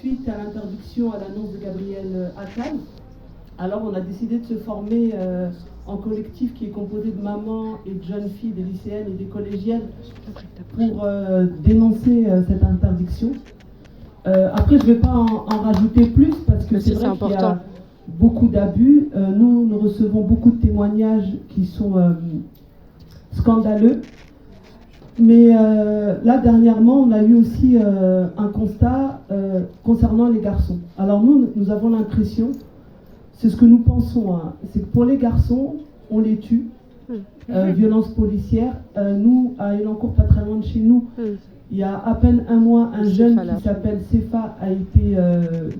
suite à l'interdiction à l'annonce de Gabriel Attal, alors on a décidé de se former en collectif qui est composé de mamans et de jeunes filles, des lycéennes et des collégiennes pour dénoncer cette interdiction. Après, je ne vais pas en rajouter plus parce que c'est vrai qu'il y a beaucoup d'abus. Nous recevons beaucoup de témoignages qui sont scandaleux. Mais là, dernièrement, on a eu aussi un constat concernant les garçons. Alors nous avons l'impression, c'est ce que nous pensons, hein, c'est que pour les garçons, on les tue. Violence policière. Nous, à Elancourt, pas très loin de chez nous, il y a à peine un mois, un jeune qui s'appelle Sefa a été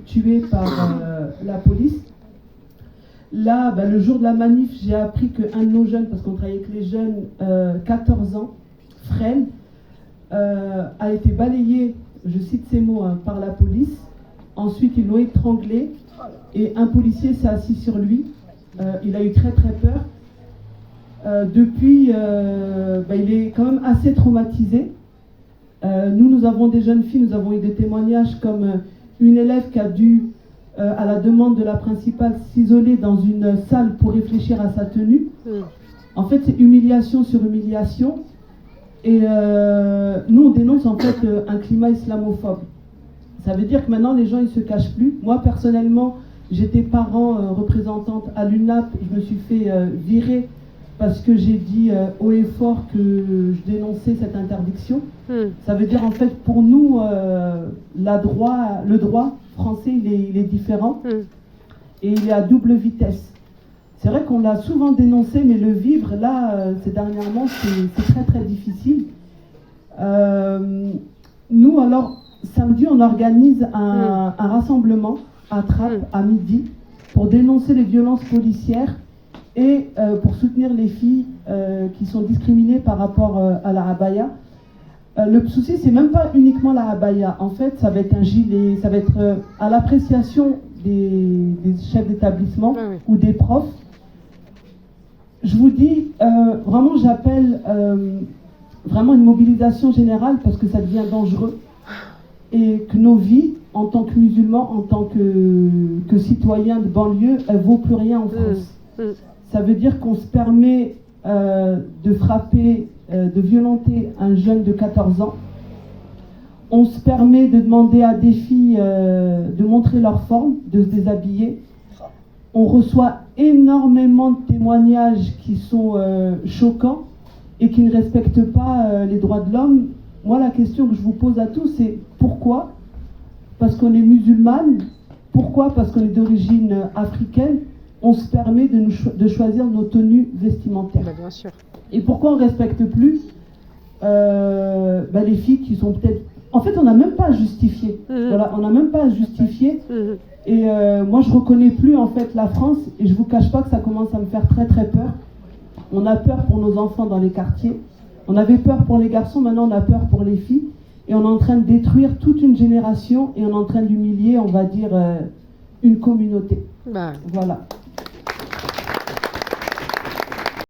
tué par la police. Là, le jour de la manif, j'ai appris qu'un de nos jeunes, parce qu'on travaille avec les jeunes, 14 ans, frêle, a été balayé, je cite ces mots, hein, par la police. Ensuite, ils l'ont étranglé et un policier s'est assis sur lui. Il a eu très très peur. Depuis, il est quand même assez traumatisé. Nous avons des jeunes filles, nous avons eu des témoignages comme une élève qui a dû, à la demande de la principale, s'isoler dans une salle pour réfléchir à sa tenue. En fait, c'est humiliation sur humiliation. Et nous, on dénonce en fait un climat islamophobe. Ça veut dire que maintenant, les gens, ils se cachent plus. Moi, personnellement, j'étais parent représentante à l'UNAP. Je me suis fait virer parce que j'ai dit haut et fort que je dénonçais cette interdiction. Ça veut dire en fait pour nous, le droit français il est différent et il est à double vitesse. C'est vrai qu'on l'a souvent dénoncé, mais le vivre là, ces dernièrement, c'est très très difficile. Nous alors, samedi, on organise un rassemblement à Trappes à midi pour dénoncer les violences policières et pour soutenir les filles qui sont discriminées par rapport à la abaya. Le souci, c'est même pas uniquement la abaya. En fait, ça va être un gilet, ça va être à l'appréciation des chefs d'établissement ou des profs. Je vous dis, vraiment, j'appelle vraiment une mobilisation générale parce que ça devient dangereux et que nos vies, en tant que musulmans, en tant que citoyens de banlieue, elles ne vaut plus rien en France. Ça veut dire qu'on se permet de frapper, de violenter un jeune de 14 ans. On se permet de demander à des filles de montrer leur forme, de se déshabiller. On reçoit énormément de témoignages qui sont choquants et qui ne respectent pas les droits de l'homme. Moi, la question que je vous pose à tous, c'est pourquoi ? Parce qu'on est musulmane. Pourquoi ? Parce qu'on est d'origine africaine. On se permet de choisir nos tenues vestimentaires. Bien sûr. Et pourquoi on ne respecte plus les filles qui sont peut-être... En fait, on n'a même pas à justifier. Voilà, on n'a même pas à justifier. Et moi, je ne reconnais plus en fait la France et je ne vous cache pas que ça commence à me faire très très peur. On a peur pour nos enfants dans les quartiers. On avait peur pour les garçons, maintenant on a peur pour les filles. Et on est en train de détruire toute une génération et on est en train d'humilier, on va dire, une communauté. Voilà.